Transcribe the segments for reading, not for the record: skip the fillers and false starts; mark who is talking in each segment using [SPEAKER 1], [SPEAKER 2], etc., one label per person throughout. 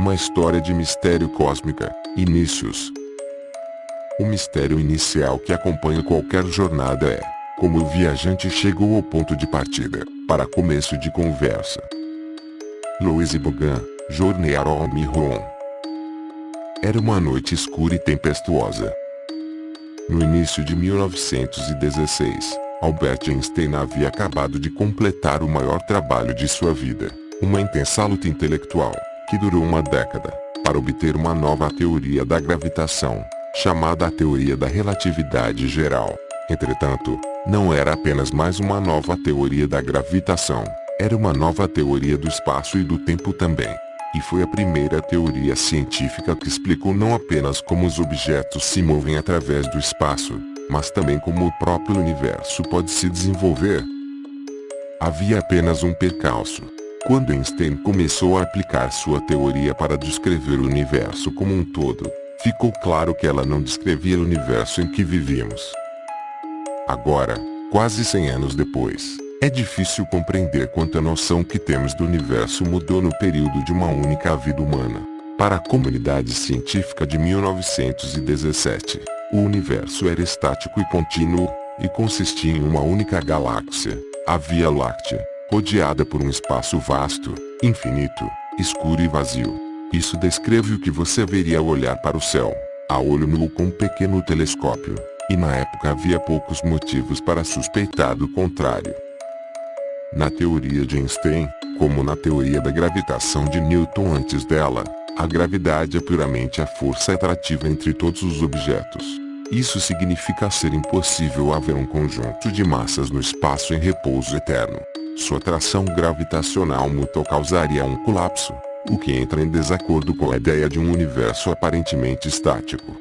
[SPEAKER 1] Uma história de mistério cósmica. Inícios. O mistério inicial que acompanha qualquer jornada é como o viajante chegou ao ponto de partida, para começo de conversa. Louise Bogan, Journée à Omiron. Era uma noite escura e tempestuosa. No início de 1916, Albert Einstein havia acabado de completar o maior trabalho de sua vida, uma intensa luta intelectual, que durou uma década, para obter uma nova teoria da gravitação, chamada a teoria da relatividade geral. Entretanto, não era apenas mais uma nova teoria da gravitação, era uma nova teoria do espaço e do tempo também. E foi a primeira teoria científica que explicou não apenas como os objetos se movem através do espaço, mas também como o próprio universo pode se desenvolver. Havia apenas um percalço. Quando Einstein começou a aplicar sua teoria para descrever o universo como um todo, ficou claro que ela não descrevia o universo em que vivíamos. Agora, quase 100 anos depois, é difícil compreender quanto a noção que temos do universo mudou no período de uma única vida humana. Para a comunidade científica de 1917, o universo era estático e contínuo, e consistia em uma única galáxia, a Via Láctea, rodeada por um espaço vasto, infinito, escuro e vazio. Isso descreve o que você veria ao olhar para o céu, a olho nu com um pequeno telescópio, e na época havia poucos motivos para suspeitar do contrário. Na teoria de Einstein, como na teoria da gravitação de Newton antes dela, a gravidade é puramente a força atrativa entre todos os objetos. Isso significa ser impossível haver um conjunto de massas no espaço em repouso eterno. Sua atração gravitacional mútua causaria um colapso, o que entra em desacordo com a ideia de um universo aparentemente estático.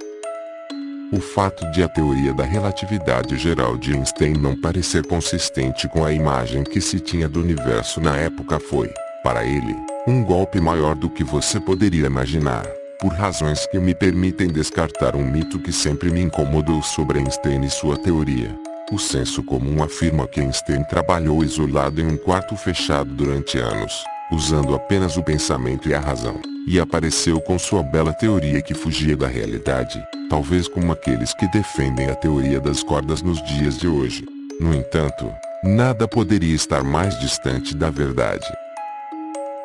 [SPEAKER 1] O fato de a teoria da relatividade geral de Einstein não parecer consistente com a imagem que se tinha do universo na época foi, para ele, um golpe maior do que você poderia imaginar, por razões que me permitem descartar um mito que sempre me incomodou sobre Einstein e sua teoria. O senso comum afirma que Einstein trabalhou isolado em um quarto fechado durante anos, usando apenas o pensamento e a razão, e apareceu com sua bela teoria que fugia da realidade, talvez como aqueles que defendem a teoria das cordas nos dias de hoje. No entanto, nada poderia estar mais distante da verdade.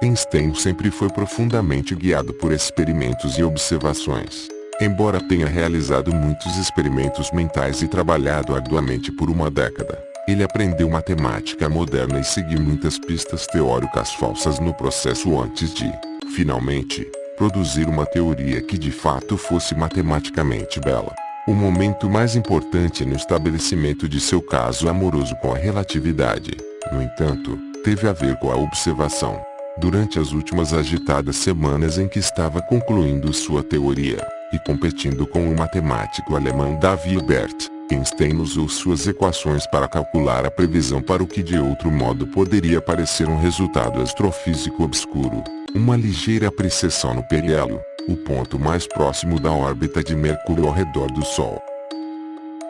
[SPEAKER 1] Einstein sempre foi profundamente guiado por experimentos e observações. Embora tenha realizado muitos experimentos mentais e trabalhado arduamente por uma década, ele aprendeu matemática moderna e seguiu muitas pistas teóricas falsas no processo antes de, finalmente, produzir uma teoria que de fato fosse matematicamente bela. O momento mais importante no estabelecimento de seu caso amoroso com a relatividade, no entanto, teve a ver com a observação. Durante as últimas agitadas semanas em que estava concluindo sua teoria, e competindo com o matemático alemão David Hilbert, Einstein usou suas equações para calcular a previsão para o que de outro modo poderia parecer um resultado astrofísico obscuro, uma ligeira precessão no periélio, o ponto mais próximo da órbita de Mercúrio ao redor do Sol.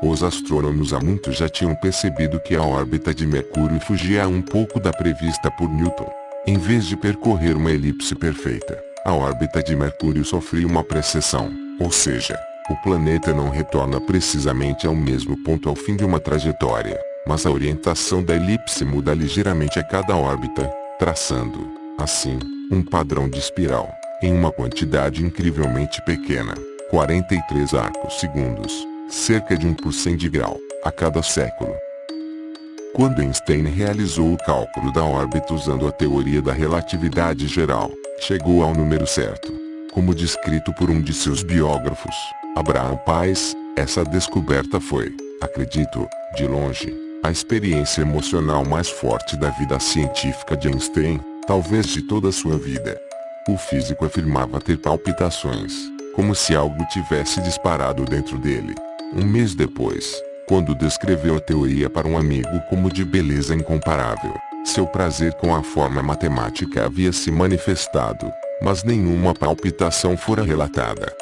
[SPEAKER 1] Os astrônomos há muito já tinham percebido que a órbita de Mercúrio fugia um pouco da prevista por Newton. Em vez de percorrer uma elipse perfeita, a órbita de Mercúrio sofria uma precessão, ou seja, o planeta não retorna precisamente ao mesmo ponto ao fim de uma trajetória, mas a orientação da elipse muda ligeiramente a cada órbita, traçando, assim, um padrão de espiral, em uma quantidade incrivelmente pequena, 43 arcos-segundos, cerca de 1 por 100 de grau, a cada século. Quando Einstein realizou o cálculo da órbita usando a teoria da relatividade geral, chegou ao número certo. Como descrito por um de seus biógrafos, Abraham Pais, essa descoberta foi, acredito, de longe, a experiência emocional mais forte da vida científica de Einstein, talvez de toda a sua vida. O físico afirmava ter palpitações, como se algo tivesse disparado dentro dele. Um mês depois, quando descreveu a teoria para um amigo como de beleza incomparável, seu prazer com a forma matemática havia se manifestado, mas nenhuma palpitação fora relatada.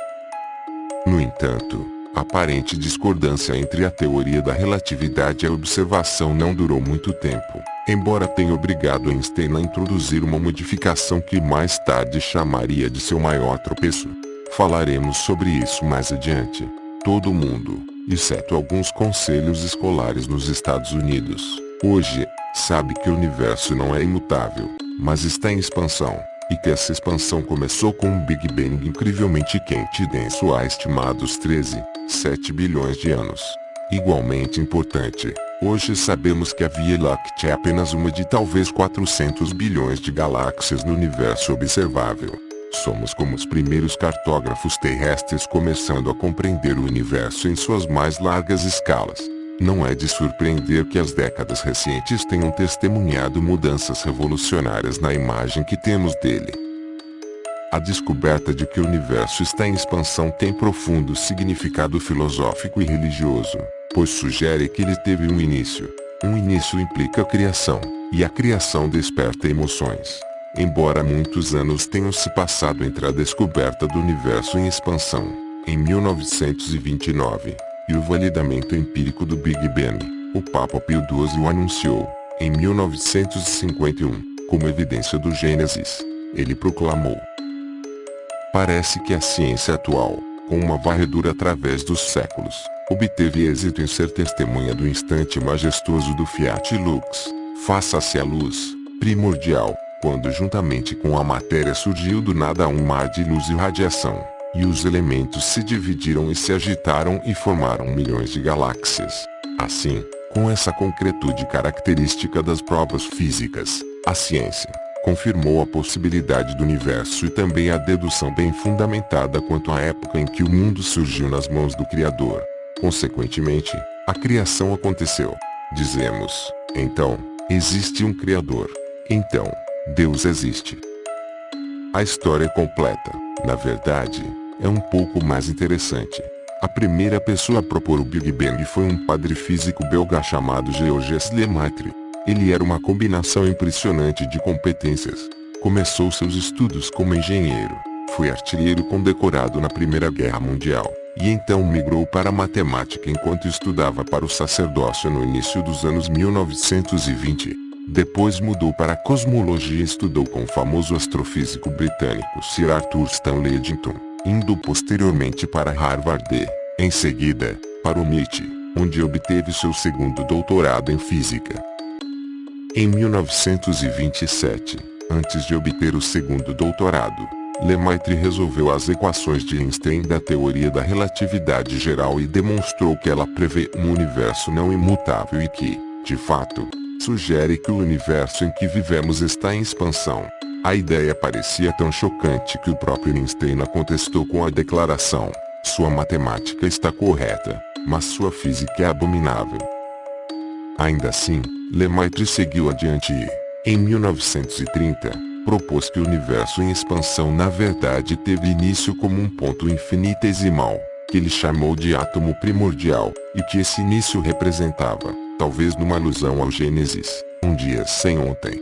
[SPEAKER 1] No entanto, a aparente discordância entre a teoria da relatividade e a observação não durou muito tempo. embora tenha obrigado Einstein a introduzir uma modificação que mais tarde chamaria de seu maior tropeço. Falaremos sobre isso mais adiante. Todo mundo, exceto alguns conselhos escolares nos Estados Unidos, hoje, sabe que o universo não é imutável, mas está em expansão, e que essa expansão começou com um Big Bang incrivelmente quente e denso há estimados 13,7 bilhões de anos. Igualmente importante, hoje sabemos que a Via Láctea é apenas uma de talvez 400 bilhões de galáxias no universo observável. Somos como os primeiros cartógrafos terrestres começando a compreender o universo em suas mais largas escalas. Não é de surpreender que as décadas recentes tenham testemunhado mudanças revolucionárias na imagem que temos dele. A descoberta de que o universo está em expansão tem profundo significado filosófico e religioso, pois sugere que ele teve um início. Um início implica criação, e a criação desperta emoções. Embora muitos anos tenham se passado entre a descoberta do universo em expansão, em 1929, e o validamento empírico do Big Bang, o Papa Pio XII o anunciou, em 1951, como evidência do Gênesis. Ele proclamou: parece que a ciência atual, com uma varredura através dos séculos, obteve êxito em ser testemunha do instante majestoso do Fiat Lux, faça-se a luz, primordial, quando juntamente com a matéria surgiu do nada um mar de luz e radiação, e os elementos se dividiram e se agitaram e formaram milhões de galáxias. Assim, com essa concretude característica das provas físicas, a ciência confirmou a possibilidade do universo e também a dedução bem fundamentada quanto à época em que o mundo surgiu nas mãos do Criador. Consequentemente, a criação aconteceu. Dizemos, então, existe um Criador. Então, Deus existe. A história completa, na verdade, é um pouco mais interessante. A primeira pessoa a propor o Big Bang foi um padre físico belga chamado Georges Lemaitre. Ele era uma combinação impressionante de competências. Começou seus estudos como engenheiro, foi artilheiro condecorado na Primeira Guerra Mundial, e então migrou para a matemática enquanto estudava para o sacerdócio no início dos anos 1920. Depois mudou para a cosmologia e estudou com o famoso astrofísico britânico Sir Arthur Stanley Eddington, indo posteriormente para Harvard e, em seguida, para o MIT, onde obteve seu segundo doutorado em física. Em 1927, antes de obter o segundo doutorado, Lemaitre resolveu as equações de Einstein da teoria da relatividade geral e demonstrou que ela prevê um universo não imutável e que, de fato, sugere que o universo em que vivemos está em expansão. A ideia parecia tão chocante que o próprio Einstein a contestou com a declaração: sua matemática está correta, mas sua física é abominável. Ainda assim, Lemaitre seguiu adiante e, em 1930, propôs que o universo em expansão na verdade teve início como um ponto infinitesimal, que ele chamou de átomo primordial, e que esse início representava, talvez numa alusão ao Gênesis, um dia sem ontem.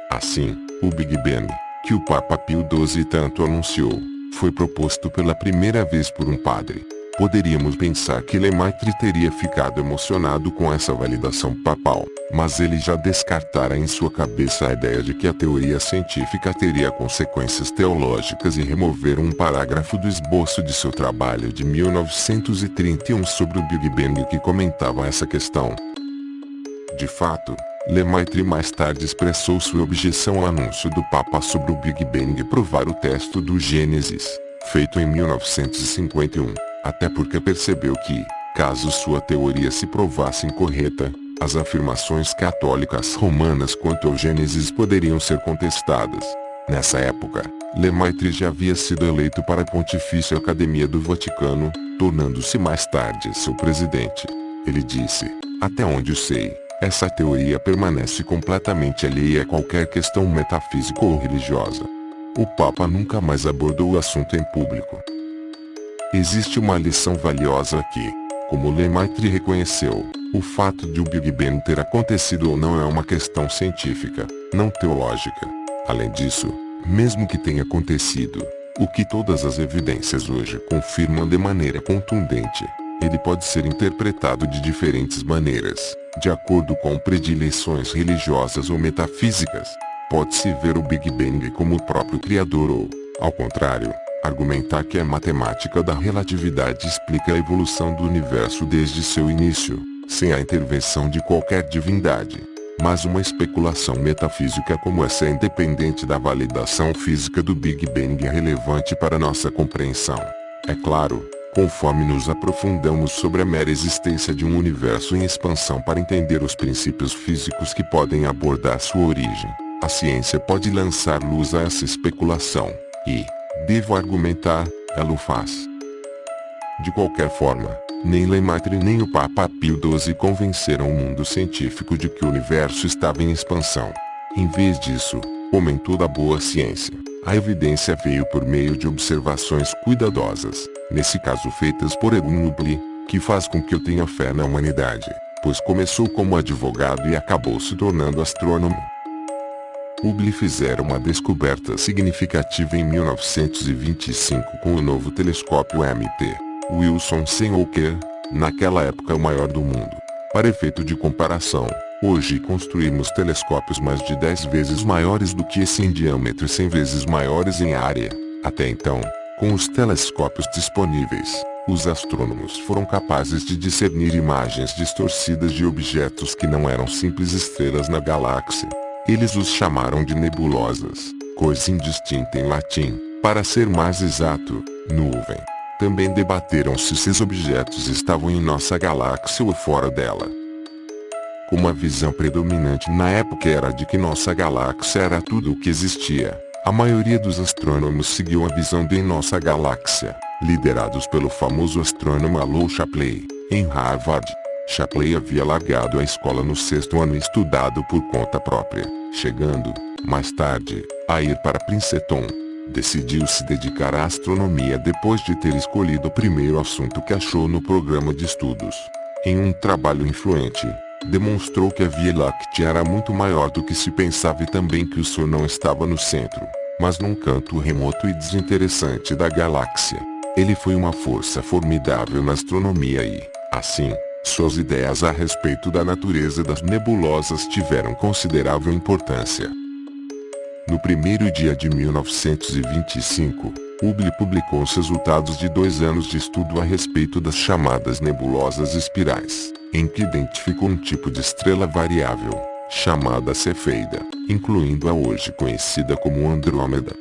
[SPEAKER 1] Assim, o Big Bang, que o Papa Pio XII tanto anunciou, foi proposto pela primeira vez por um padre. Poderíamos pensar que Lemaitre teria ficado emocionado com essa validação papal, mas ele já descartara em sua cabeça a ideia de que a teoria científica teria consequências teológicas e removeram um parágrafo do esboço de seu trabalho de 1931 sobre o Big Bang que comentava essa questão. De fato, Lemaitre mais tarde expressou sua objeção ao anúncio do Papa sobre o Big Bang e provar o texto do Gênesis, feito em 1951, até porque percebeu que, caso sua teoria se provasse incorreta, as afirmações católicas romanas quanto ao Gênesis poderiam ser contestadas. Nessa época, Lemaitre já havia sido eleito para a Pontifícia Academia do Vaticano, tornando-se mais tarde seu presidente. Ele disse: até onde eu sei, essa teoria permanece completamente alheia a qualquer questão metafísica ou religiosa. O Papa nunca mais abordou o assunto em público. Existe uma lição valiosa aqui. Como Lemaitre reconheceu, o fato de o Big Bang ter acontecido ou não é uma questão científica, não teológica. Além disso, mesmo que tenha acontecido, o que todas as evidências hoje confirmam de maneira contundente, Ele pode ser interpretado de diferentes maneiras, de acordo com predileções religiosas ou metafísicas. Pode-se ver o Big Bang como o próprio Criador ou, ao contrário, argumentar que a matemática da relatividade explica a evolução do universo desde seu início, sem a intervenção de qualquer divindade. Mas uma especulação metafísica como essa é independente da validação física do Big Bang e relevante para nossa compreensão. É claro, conforme nos aprofundamos sobre a mera existência de um universo em expansão para entender os princípios físicos que podem abordar sua origem, a ciência pode lançar luz a essa especulação, e, devo argumentar, ela o faz. De qualquer forma, nem Lemaitre nem o Papa Pio XII convenceram o mundo científico de que o universo estava em expansão. Em vez disso, como em toda boa ciência, a evidência veio por meio de observações cuidadosas, nesse caso feitas por Edwin Hubble, que faz com que eu tenha fé na humanidade, pois começou como advogado e acabou se tornando astrônomo. Hubble fizera uma descoberta significativa em 1925 com o novo telescópio MT Wilson sem Walker, naquela época o maior do mundo. Para efeito de comparação, hoje construímos telescópios mais de 10 vezes maiores do que esse em diâmetro e 100 vezes maiores em área. Até então, com os telescópios disponíveis, os astrônomos foram capazes de discernir imagens distorcidas de objetos que não eram simples estrelas na galáxia. Eles os chamaram de nebulosas, coisa indistinta em latim, para ser mais exato, nuvem. Também debateram se esses objetos estavam em nossa galáxia ou fora dela. Como a visão predominante na época era de que nossa galáxia era tudo o que existia, a maioria dos astrônomos seguiu a visão de nossa galáxia, liderados pelo famoso astrônomo Alou Shapley, em Harvard. Shapley havia largado a escola no 6º ano e estudado por conta própria, chegando, mais tarde, a ir para Princeton. Decidiu se dedicar à astronomia depois de ter escolhido o primeiro assunto que achou no programa de estudos. Em um trabalho influente, demonstrou que a Via Láctea era muito maior do que se pensava e também que o Sol não estava no centro, mas num canto remoto e desinteressante da galáxia. Ele foi uma força formidável na astronomia e, assim, suas ideias a respeito da natureza das nebulosas tiveram considerável importância. No primeiro dia de 1925, Hubble publicou os resultados de 2 anos de estudo a respeito das chamadas nebulosas espirais, em que identificou um tipo de estrela variável, chamada Cefeida, incluindo a hoje conhecida como Andrômeda.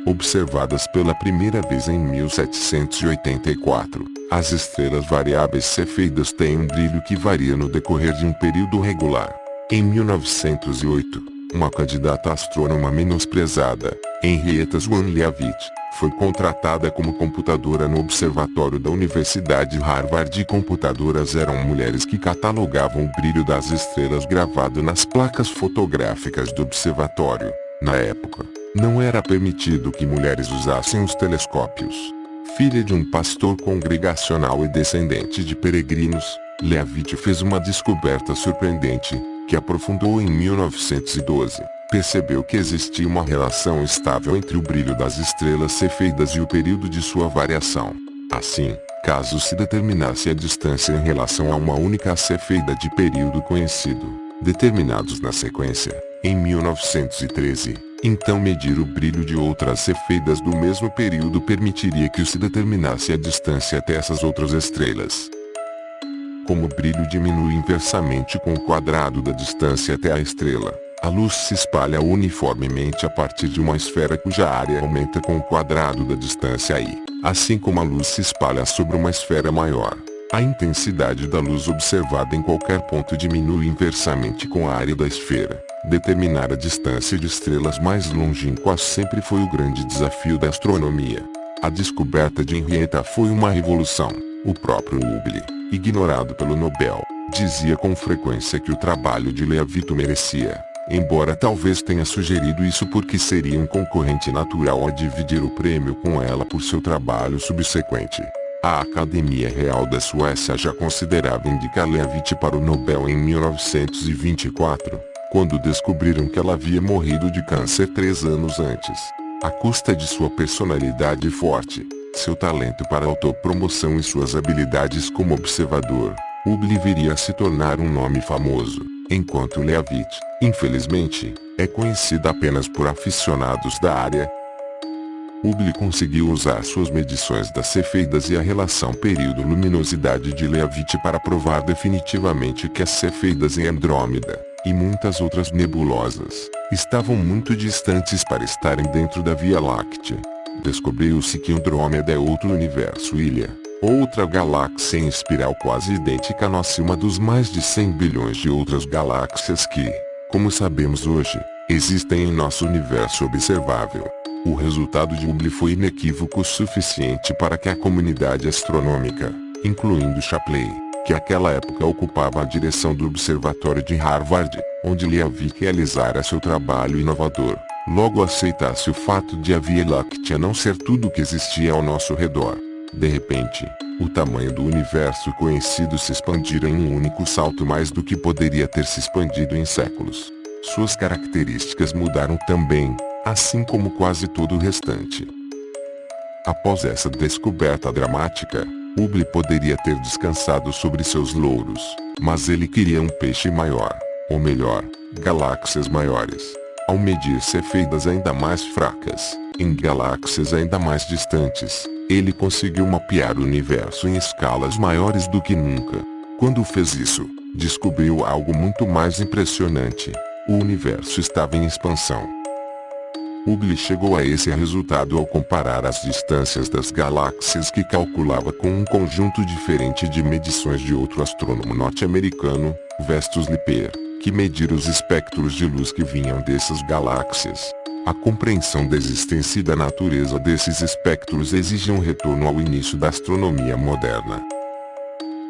[SPEAKER 1] Observadas pela primeira vez em 1784, as estrelas variáveis Cefeidas têm um brilho que varia no decorrer de um período regular. Em 1908, uma candidata astrônoma menosprezada, Henrietta Swan Leavitt, foi contratada como computadora no observatório da Universidade Harvard e computadoras eram mulheres que catalogavam o brilho das estrelas gravado nas placas fotográficas do observatório. Na época, não era permitido que mulheres usassem os telescópios. Filha de um pastor congregacional e descendente de peregrinos, Leavitt fez uma descoberta surpreendente, que aprofundou em 1912. Percebeu que existia uma relação estável entre o brilho das estrelas Cefeidas e o período de sua variação. Assim, caso se determinasse a distância em relação a uma única Cefeida de período conhecido, determinados na sequência, em 1913, então medir o brilho de outras Cefeidas do mesmo período permitiria que se determinasse a distância até essas outras estrelas. Como o brilho diminui inversamente com o quadrado da distância até a estrela, a luz se espalha uniformemente a partir de uma esfera cuja área aumenta com o quadrado da distância i. Assim como a luz se espalha sobre uma esfera maior, a intensidade da luz observada em qualquer ponto diminui inversamente com a área da esfera. Determinar a distância de estrelas mais longínquas sempre foi o grande desafio da astronomia. A descoberta de Henrietta foi uma revolução. O próprio Hubble, ignorado pelo Nobel, dizia com frequência que o trabalho de Leavitt merecia, embora talvez tenha sugerido isso porque seria um concorrente natural a dividir o prêmio com ela por seu trabalho subsequente. A Academia Real da Suécia já considerava indicar Leavitt para o Nobel em 1924, quando descobriram que ela havia morrido de câncer 3 anos antes. À custa de sua personalidade forte, seu talento para autopromoção e suas habilidades como observador, Hubble viria a se tornar um nome famoso, enquanto Leavitt, infelizmente, é conhecida apenas por aficionados da área. Hubble conseguiu usar suas medições das cefeidas e a relação período-luminosidade de Leavitt para provar definitivamente que as cefeidas em Andrômeda, e muitas outras nebulosas, estavam muito distantes para estarem dentro da Via Láctea. Descobriu-se que Andrômeda é outro universo ilha, outra galáxia em espiral quase idêntica à nossa e uma dos mais de 100 bilhões de outras galáxias que, como sabemos hoje, existem em nosso universo observável. O resultado de Hubble foi inequívoco o suficiente para que a comunidade astronômica, incluindo Shapley, que àquela época ocupava a direção do Observatório de Harvard, onde Leavitt realizara seu trabalho inovador, logo aceitasse o fato de a Via Láctea não ser tudo o que existia ao nosso redor. De repente, o tamanho do universo conhecido se expandira em um único salto mais do que poderia ter se expandido em séculos. Suas características mudaram também, assim como quase todo o restante. Após essa descoberta dramática, Hubble poderia ter descansado sobre seus louros, mas ele queria um peixe maior, ou melhor, galáxias maiores. Ao medir cefeidas ainda mais fracas, em galáxias ainda mais distantes, ele conseguiu mapear o universo em escalas maiores do que nunca. Quando fez isso, descobriu algo muito mais impressionante: o universo estava em expansão. Hubble chegou a esse resultado ao comparar as distâncias das galáxias que calculava com um conjunto diferente de medições de outro astrônomo norte-americano, Vestus Lippert, que media os espectros de luz que vinham dessas galáxias. A compreensão da existência e da natureza desses espectros exige um retorno ao início da astronomia moderna.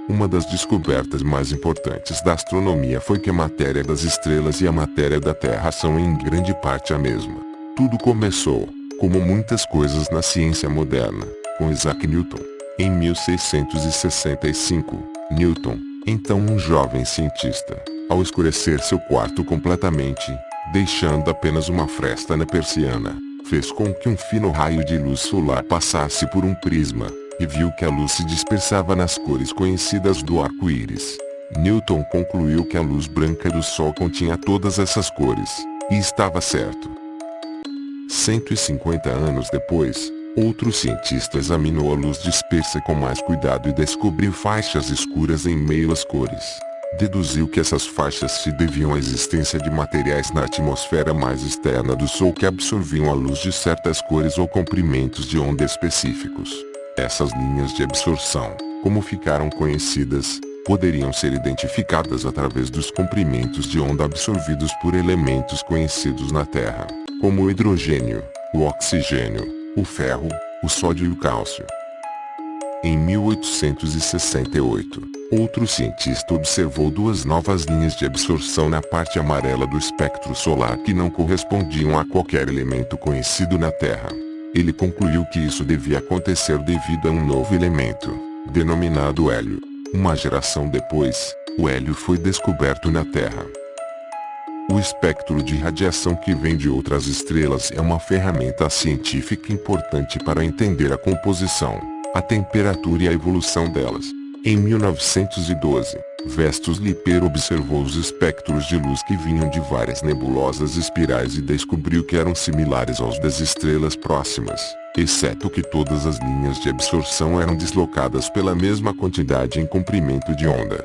[SPEAKER 1] Uma das descobertas mais importantes da astronomia foi que a matéria das estrelas e a matéria da Terra são em grande parte a mesma. Tudo começou, como muitas coisas na ciência moderna, com Isaac Newton. Em 1665, Newton, então um jovem cientista, ao escurecer seu quarto completamente, deixando apenas uma fresta na persiana, fez com que um fino raio de luz solar passasse por um prisma, e viu que a luz se dispersava nas cores conhecidas do arco-íris. Newton concluiu que a luz branca do Sol continha todas essas cores, e estava certo. 150 anos depois, outro cientista examinou a luz dispersa com mais cuidado e descobriu faixas escuras em meio às cores. Deduziu que essas faixas se deviam à existência de materiais na atmosfera mais externa do Sol que absorviam a luz de certas cores ou comprimentos de onda específicos. Essas linhas de absorção, como ficaram conhecidas, poderiam ser identificadas através dos comprimentos de onda absorvidos por elementos conhecidos na Terra, como o hidrogênio, o oxigênio, o ferro, o sódio e o cálcio. Em 1868, outro cientista observou duas novas linhas de absorção na parte amarela do espectro solar que não correspondiam a qualquer elemento conhecido na Terra. Ele concluiu que isso devia acontecer devido a um novo elemento, denominado hélio. Uma geração depois, o hélio foi descoberto na Terra. O espectro de radiação que vem de outras estrelas é uma ferramenta científica importante para entender a composição, a temperatura e a evolução delas. Em 1912, Vestus Lippert observou os espectros de luz que vinham de várias nebulosas espirais e descobriu que eram similares aos das estrelas próximas, exceto que todas as linhas de absorção eram deslocadas pela mesma quantidade em comprimento de onda.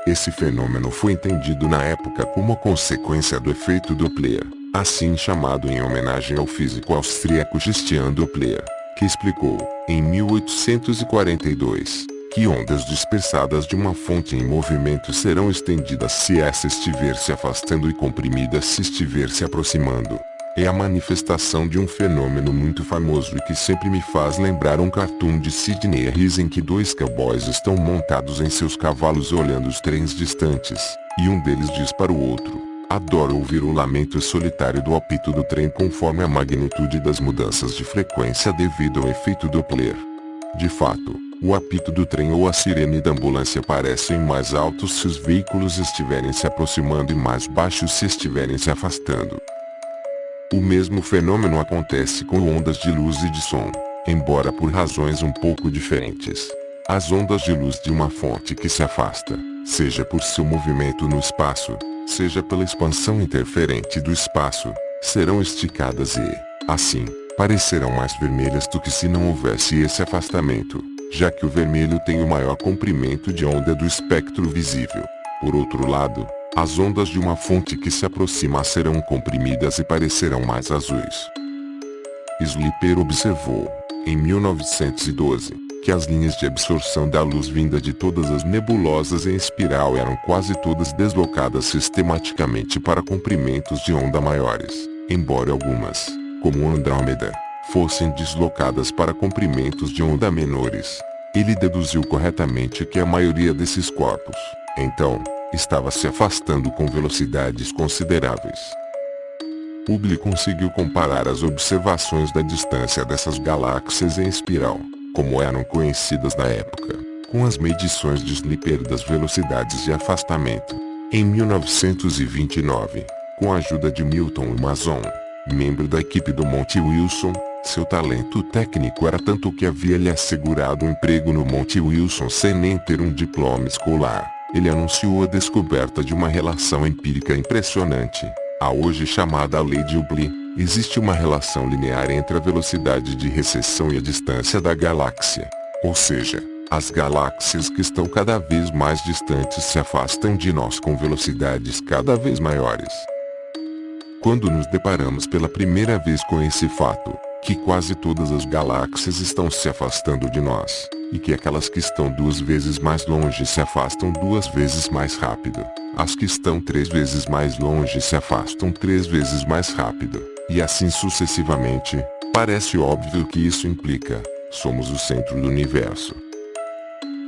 [SPEAKER 1] Esse fenômeno foi entendido na época como consequência do efeito Doppler, assim chamado em homenagem ao físico austríaco Christian Doppler, que explicou, em 1842, que ondas dispersadas de uma fonte em movimento serão estendidas se essa estiver se afastando e comprimidas se estiver se aproximando. É a manifestação de um fenômeno muito famoso e que sempre me faz lembrar um cartoon de Sidney Harris em que dois cowboys estão montados em seus cavalos olhando os trens distantes, e um deles diz para o outro: "Adoro ouvir o lamento solitário do apito do trem conforme a magnitude das mudanças de frequência devido ao efeito Doppler." De fato, o apito do trem ou a sirene da ambulância parecem mais altos se os veículos estiverem se aproximando e mais baixos se estiverem se afastando. O mesmo fenômeno acontece com ondas de luz e de som, embora por razões um pouco diferentes. As ondas de luz de uma fonte que se afasta, seja por seu movimento no espaço, seja pela expansão interferente do espaço, serão esticadas e, assim, parecerão mais vermelhas do que se não houvesse esse afastamento, já que o vermelho tem o maior comprimento de onda do espectro visível. Por outro lado, as ondas de uma fonte que se aproxima serão comprimidas e parecerão mais azuis. Slipper observou, em 1912, que as linhas de absorção da luz vinda de todas as nebulosas em espiral eram quase todas deslocadas sistematicamente para comprimentos de onda maiores, embora algumas, como Andrômeda, fossem deslocadas para comprimentos de onda menores. Ele deduziu corretamente que a maioria desses corpos, então, estava se afastando com velocidades consideráveis. Hubble conseguiu comparar as observações da distância dessas galáxias em espiral, como eram conhecidas na época, com as medições de Slipper das velocidades de afastamento. Em 1929, com a ajuda de Milton Mason, membro da equipe do Monte Wilson, seu talento técnico era tanto que havia lhe assegurado um emprego no Monte Wilson sem nem ter um diploma escolar. Ele anunciou a descoberta de uma relação empírica impressionante, a hoje chamada Lei de Hubble. Existe uma relação linear entre a velocidade de recessão e a distância da galáxia, ou seja, as galáxias que estão cada vez mais distantes se afastam de nós com velocidades cada vez maiores. Quando nos deparamos pela primeira vez com esse fato, que quase todas as galáxias estão se afastando de nós, e que aquelas que estão 2 vezes mais longe se afastam 2 vezes mais rápido, as que estão 3 vezes mais longe se afastam 3 vezes mais rápido, e assim sucessivamente, parece óbvio que isso implica, somos o centro do universo.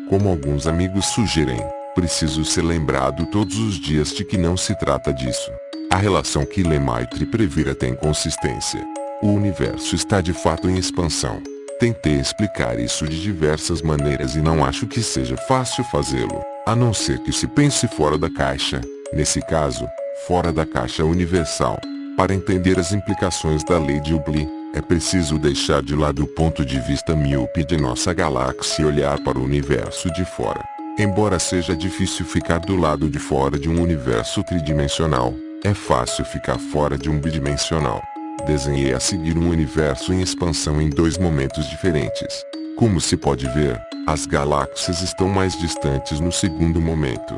[SPEAKER 1] Como alguns amigos sugerem, preciso ser lembrado todos os dias de que não se trata disso. A relação que Lemaitre previra tem consistência. O universo está de fato em expansão. Tentei explicar isso de diversas maneiras e não acho que seja fácil fazê-lo, a não ser que se pense fora da caixa, nesse caso, fora da caixa universal. Para entender as implicações da lei de Hubble, é preciso deixar de lado o ponto de vista míope de nossa galáxia e olhar para o universo de fora. Embora seja difícil ficar do lado de fora de um universo tridimensional, é fácil ficar fora de um bidimensional. Desenhei a seguir um universo em expansão em 2 momentos diferentes. Como se pode ver, as galáxias estão mais distantes no segundo momento.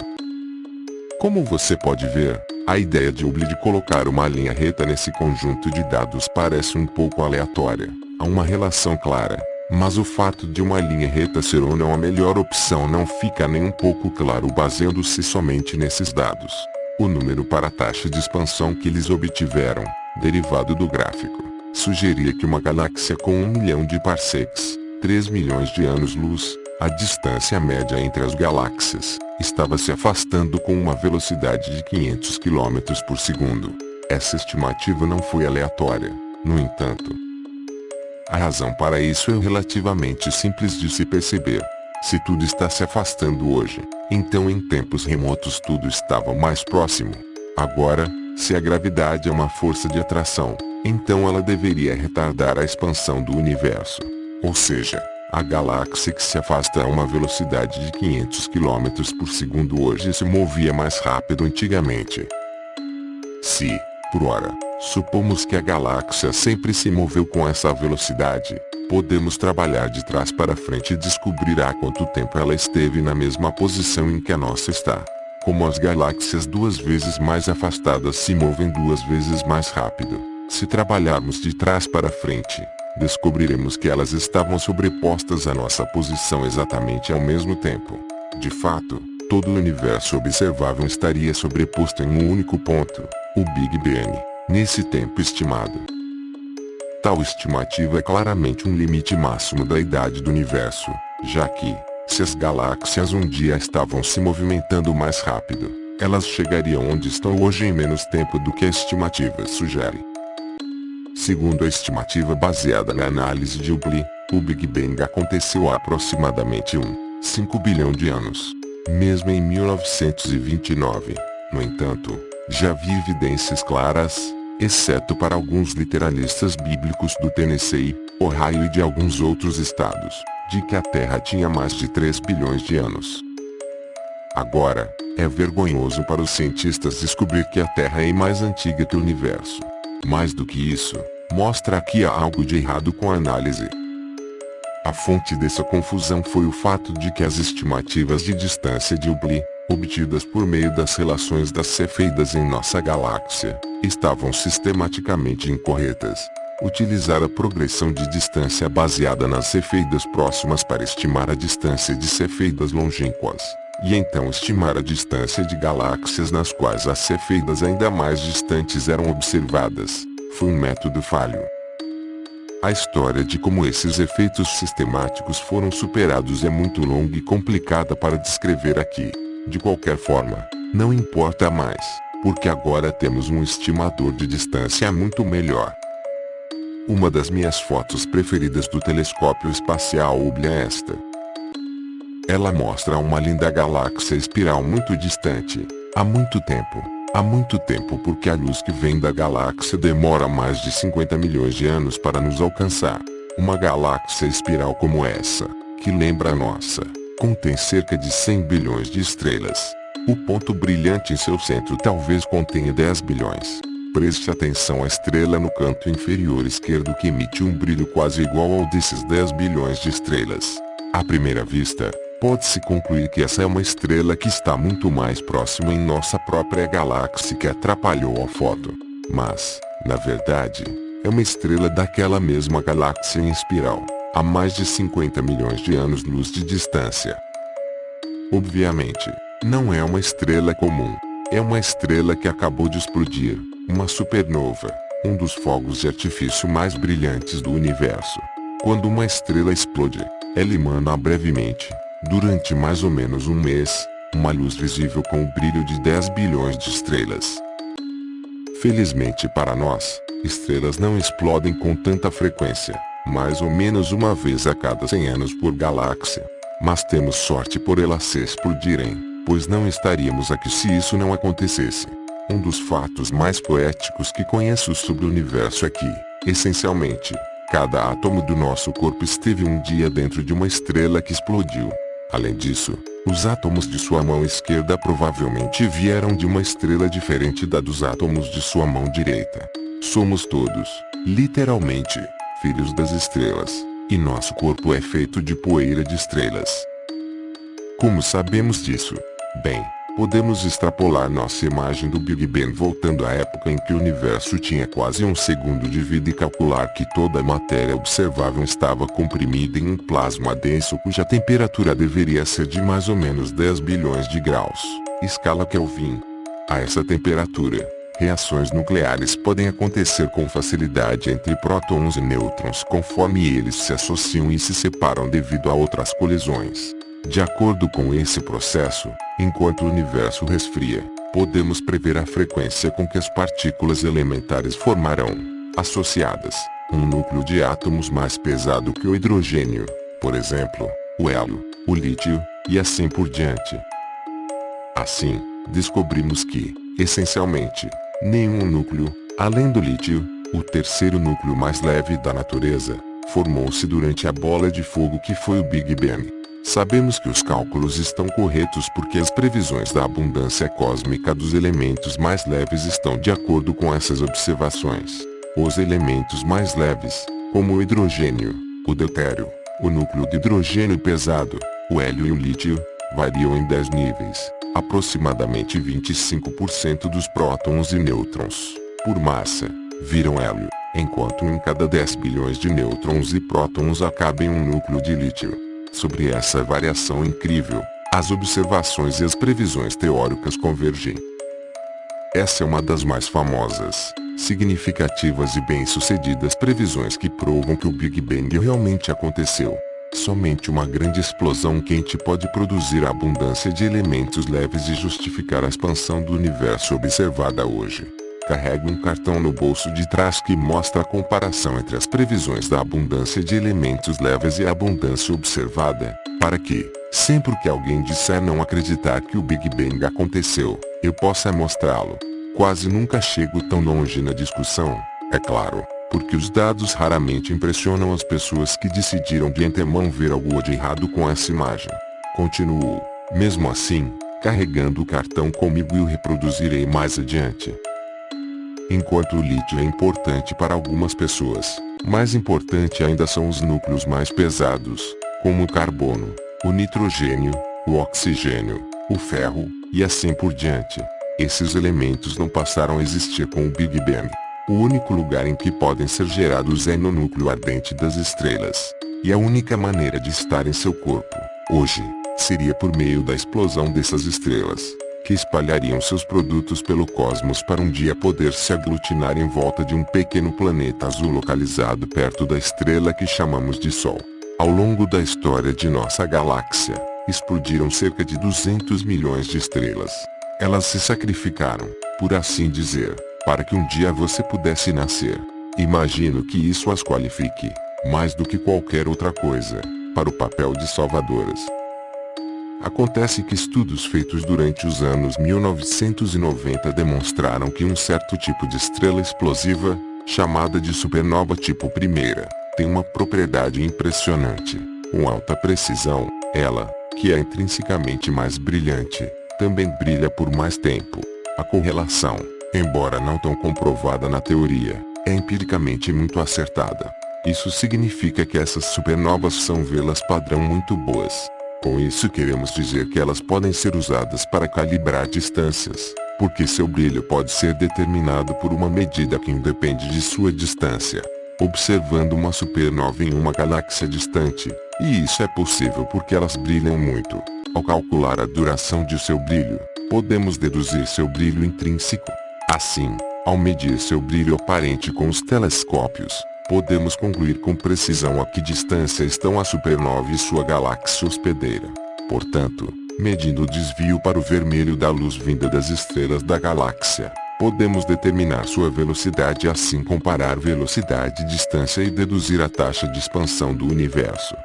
[SPEAKER 1] Como você pode ver, a ideia de Hubble de colocar uma linha reta nesse conjunto de dados parece um pouco aleatória. Há uma relação clara, mas o fato de uma linha reta ser ou não a melhor opção não fica nem um pouco claro baseando-se somente nesses dados. O número para a taxa de expansão que eles obtiveram, derivado do gráfico, sugeria que uma galáxia com 1 milhão de parsecs, 3 milhões de anos-luz, a distância média entre as galáxias, estava se afastando com uma velocidade de 500 km por segundo. Essa estimativa não foi aleatória, no entanto. A razão para isso é relativamente simples de se perceber. Se tudo está se afastando hoje, então em tempos remotos tudo estava mais próximo. Agora, se a gravidade é uma força de atração, então ela deveria retardar a expansão do universo. Ou seja, a galáxia que se afasta a uma velocidade de 500 km por segundo hoje se movia mais rápido antigamente. Se, por hora, supomos que a galáxia sempre se moveu com essa velocidade, podemos trabalhar de trás para frente e descobrir há quanto tempo ela esteve na mesma posição em que a nossa está. Como as galáxias 2 vezes mais afastadas se movem 2 vezes mais rápido, se trabalharmos de trás para frente, descobriremos que elas estavam sobrepostas à nossa posição exatamente ao mesmo tempo. De fato, todo o universo observável estaria sobreposto em um único ponto, o Big Bang, nesse tempo estimado. Tal estimativa é claramente um limite máximo da idade do universo, já que, se as galáxias um dia estavam se movimentando mais rápido, elas chegariam onde estão hoje em menos tempo do que a estimativa sugere. Segundo a estimativa baseada na análise de Hubble, o Big Bang aconteceu há aproximadamente 5 bilhão de anos. Mesmo em 1929, no entanto, já havia evidências claras, exceto para alguns literalistas bíblicos do Tennessee, Ohio e de alguns outros estados, de que a Terra tinha mais de 3 bilhões de anos. Agora, é vergonhoso para os cientistas descobrir que a Terra é mais antiga que o Universo. Mais do que isso, mostra que há algo de errado com a análise. A fonte dessa confusão foi o fato de que as estimativas de distância de Hubble, obtidas por meio das relações das cefeidas em nossa galáxia, estavam sistematicamente incorretas. Utilizar a progressão de distância baseada nas cefeidas próximas para estimar a distância de cefeidas longínquas, e então estimar a distância de galáxias nas quais as cefeidas ainda mais distantes eram observadas, foi um método falho. A história de como esses efeitos sistemáticos foram superados é muito longa e complicada para descrever aqui. De qualquer forma, não importa mais, porque agora temos um estimador de distância muito melhor. Uma das minhas fotos preferidas do telescópio espacial Hubble é esta. Ela mostra uma linda galáxia espiral muito distante, há muito tempo porque a luz que vem da galáxia demora mais de 50 milhões de anos para nos alcançar. Uma galáxia espiral como essa, que lembra a nossa, contém cerca de 100 bilhões de estrelas. O ponto brilhante em seu centro talvez contenha 10 bilhões. Preste atenção à estrela no canto inferior esquerdo que emite um brilho quase igual ao desses 10 bilhões de estrelas. À primeira vista, pode-se concluir que essa é uma estrela que está muito mais próxima em nossa própria galáxia que atrapalhou a foto. Mas, na verdade, é uma estrela daquela mesma galáxia em espiral, a mais de 50 milhões de anos-luz de distância. Obviamente, não é uma estrela comum. É uma estrela que acabou de explodir, uma supernova, um dos fogos de artifício mais brilhantes do universo. Quando uma estrela explode, ela emana brevemente, durante mais ou menos um mês, uma luz visível com o brilho de 10 bilhões de estrelas. Felizmente para nós, estrelas não explodem com tanta frequência, mais ou menos uma vez a cada 100 anos por galáxia. Mas temos sorte por elas se explodirem, pois não estaríamos aqui se isso não acontecesse. Um dos fatos mais poéticos que conheço sobre o universo é que, essencialmente, cada átomo do nosso corpo esteve um dia dentro de uma estrela que explodiu. Além disso, os átomos de sua mão esquerda provavelmente vieram de uma estrela diferente da dos átomos de sua mão direita. Somos todos, literalmente, filhos das estrelas, e nosso corpo é feito de poeira de estrelas. Como sabemos disso? Bem, podemos extrapolar nossa imagem do Big Bang voltando à época em que o universo tinha quase um segundo de vida e calcular que toda a matéria observável estava comprimida em um plasma denso cuja temperatura deveria ser de mais ou menos 10 bilhões de graus, escala Kelvin. A essa temperatura, reações nucleares podem acontecer com facilidade entre prótons e nêutrons conforme eles se associam e se separam devido a outras colisões. De acordo com esse processo, enquanto o universo resfria, podemos prever a frequência com que as partículas elementares formarão, associadas, um núcleo de átomos mais pesado que o hidrogênio, por exemplo, o hélio, o lítio, e assim por diante. Assim, descobrimos que, essencialmente, nenhum núcleo, além do lítio, o terceiro núcleo mais leve da natureza, formou-se durante a bola de fogo que foi o Big Bang. Sabemos que os cálculos estão corretos porque as previsões da abundância cósmica dos elementos mais leves estão de acordo com essas observações. Os elementos mais leves, como o hidrogênio, o deutério, o núcleo de hidrogênio pesado, o hélio e o lítio, variam em 10 níveis, aproximadamente 25% dos prótons e nêutrons, por massa, viram hélio, enquanto em cada 10 bilhões de nêutrons e prótons acaba em um núcleo de lítio. Sobre essa variação incrível, as observações e as previsões teóricas convergem. Essa é uma das mais famosas, significativas e bem-sucedidas previsões que provam que o Big Bang realmente aconteceu. Somente uma grande explosão quente pode produzir a abundância de elementos leves e justificar a expansão do universo observada hoje. Carrego um cartão no bolso de trás que mostra a comparação entre as previsões da abundância de elementos leves e a abundância observada, para que, sempre que alguém disser não acreditar que o Big Bang aconteceu, eu possa mostrá-lo. Quase nunca chego tão longe na discussão, é claro, porque os dados raramente impressionam as pessoas que decidiram de antemão ver algo de errado com essa imagem. Continuo, mesmo assim, carregando o cartão comigo e o reproduzirei mais adiante. Enquanto o lítio é importante para algumas pessoas, mais importante ainda são os núcleos mais pesados, como o carbono, o nitrogênio, o oxigênio, o ferro, e assim por diante. Esses elementos não passaram a existir com o Big Bang. O único lugar em que podem ser gerados é no núcleo ardente das estrelas. E a única maneira de estar em seu corpo, hoje, seria por meio da explosão dessas estrelas, que espalhariam seus produtos pelo cosmos para um dia poder se aglutinar em volta de um pequeno planeta azul localizado perto da estrela que chamamos de Sol. Ao longo da história de nossa galáxia, explodiram cerca de 200 milhões de estrelas. Elas se sacrificaram, por assim dizer, para que um dia você pudesse nascer. Imagino que isso as qualifique, mais do que qualquer outra coisa, para o papel de salvadoras. Acontece que estudos feitos durante os anos 1990 demonstraram que um certo tipo de estrela explosiva, chamada de supernova tipo primeira, tem uma propriedade impressionante. Com alta precisão, ela, que é intrinsecamente mais brilhante, também brilha por mais tempo. A correlação, embora não tão comprovada na teoria, é empiricamente muito acertada. Isso significa que essas supernovas são velas padrão muito boas. Com isso queremos dizer que elas podem ser usadas para calibrar distâncias, porque seu brilho pode ser determinado por uma medida que independe de sua distância, observando uma supernova em uma galáxia distante, e isso é possível porque elas brilham muito. Ao calcular a duração de seu brilho, podemos deduzir seu brilho intrínseco. Assim, ao medir seu brilho aparente com os telescópios, podemos concluir com precisão a que distância estão a supernova e sua galáxia hospedeira. Portanto, medindo o desvio para o vermelho da luz vinda das estrelas da galáxia, podemos determinar sua velocidade e assim comparar velocidade, distância e deduzir a taxa de expansão do universo.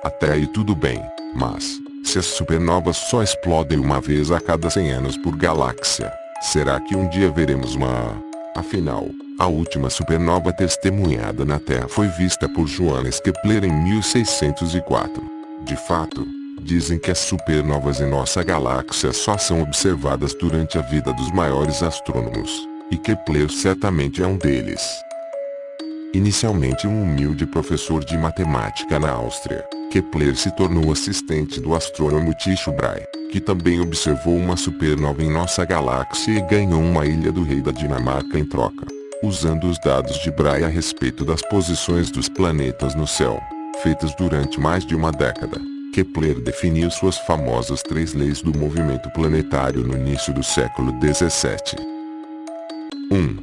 [SPEAKER 1] Até aí tudo bem, mas, se as supernovas só explodem uma vez a cada 100 anos por galáxia, será que um dia veremos uma... Afinal, a última supernova testemunhada na Terra foi vista por Johannes Kepler em 1604. De fato, dizem que as supernovas em nossa galáxia só são observadas durante a vida dos maiores astrônomos, e Kepler certamente é um deles. Inicialmente um humilde professor de matemática na Áustria, Kepler se tornou assistente do astrônomo Tycho Brahe, que também observou uma supernova em nossa galáxia e ganhou uma ilha do rei da Dinamarca em troca. Usando os dados de Brahe a respeito das posições dos planetas no céu, feitas durante mais de uma década, Kepler definiu suas famosas 3 leis do movimento planetário no início do século XVII. 1.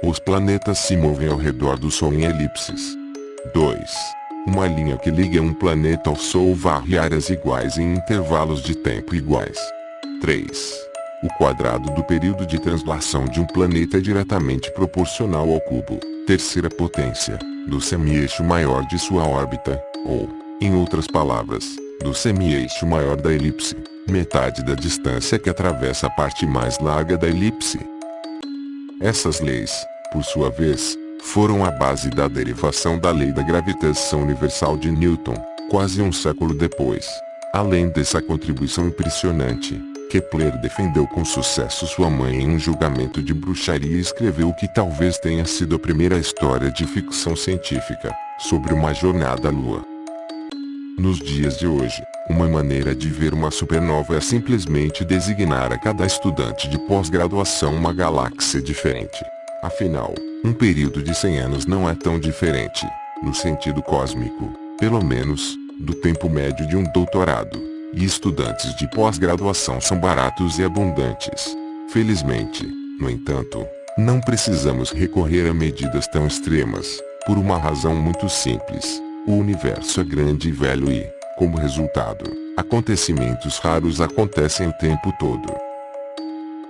[SPEAKER 1] Os planetas se movem ao redor do Sol em elipses. 2. Uma linha que liga um planeta ao Sol varre áreas iguais em intervalos de tempo iguais. 3. O quadrado do período de translação de um planeta é diretamente proporcional ao cubo, terceira potência, do semi-eixo maior de sua órbita, ou, em outras palavras, do semi-eixo maior da elipse, metade da distância que atravessa a parte mais larga da elipse. Essas leis, por sua vez, foram a base da derivação da lei da gravitação universal de Newton, quase um século depois. Além dessa contribuição impressionante, Kepler defendeu com sucesso sua mãe em um julgamento de bruxaria e escreveu o que talvez tenha sido a primeira história de ficção científica, sobre uma jornada à Lua. Nos dias de hoje, uma maneira de ver uma supernova é simplesmente designar a cada estudante de pós-graduação uma galáxia diferente. Afinal, um período de 100 anos não é tão diferente, no sentido cósmico, pelo menos, do tempo médio de um doutorado, e estudantes de pós-graduação são baratos e abundantes. Felizmente, no entanto, não precisamos recorrer a medidas tão extremas, por uma razão muito simples: o universo é grande e velho e, como resultado, acontecimentos raros acontecem o tempo todo.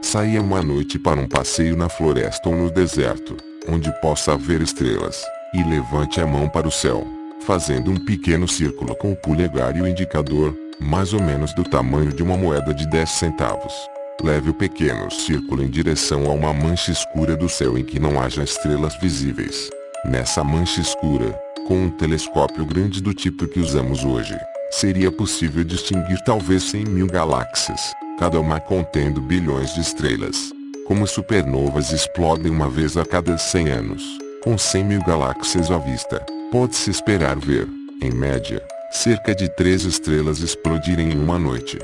[SPEAKER 1] Saia uma noite para um passeio na floresta ou no deserto, onde possa haver estrelas, e levante a mão para o céu, fazendo um pequeno círculo com o polegar e o indicador, mais ou menos do tamanho de uma moeda de 10 centavos. Leve o pequeno círculo em direção a uma mancha escura do céu em que não haja estrelas visíveis. Nessa mancha escura, com um telescópio grande do tipo que usamos hoje, seria possível distinguir talvez 100.000 galáxias, cada uma contendo bilhões de estrelas. Como supernovas explodem uma vez a cada 100 anos, com 100.000 galáxias à vista, pode-se esperar ver, em média, cerca de 3 estrelas explodirem em uma noite.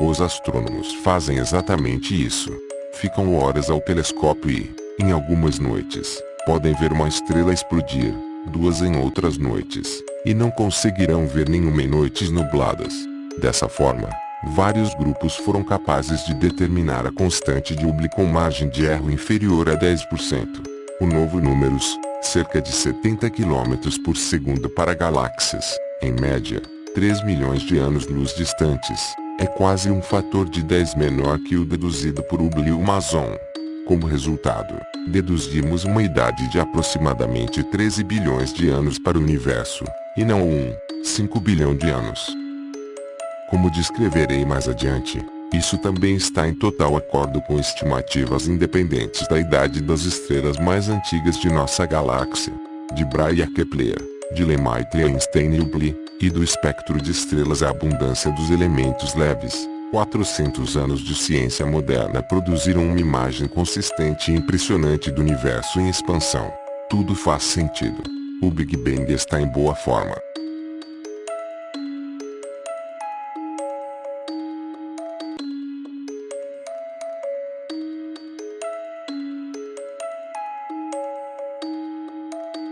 [SPEAKER 1] Os astrônomos fazem exatamente isso. Ficam horas ao telescópio e, em algumas noites, podem ver uma estrela explodir, 2 em outras noites, e não conseguirão ver nenhuma em noites nubladas. Dessa forma, vários grupos foram capazes de determinar a constante de Hubble com margem de erro inferior a 10%. O novo números, cerca de 70 km por segundo para galáxias, em média, 3 milhões de anos-luz distantes, é quase um fator de 10 menor que o deduzido por Hubble e o Mason. Como resultado, deduzimos uma idade de aproximadamente 13 bilhões de anos para o universo, e não 5 bilhão de anos. Como descreverei mais adiante, isso também está em total acordo com estimativas independentes da idade das estrelas mais antigas de nossa galáxia, de Brahe a Kepler, de Lemaitre a Einstein e Hubble, e do espectro de estrelas à abundância dos elementos leves. 400 anos de ciência moderna produziram uma imagem consistente e impressionante do universo em expansão. Tudo faz sentido. O Big Bang está em boa forma.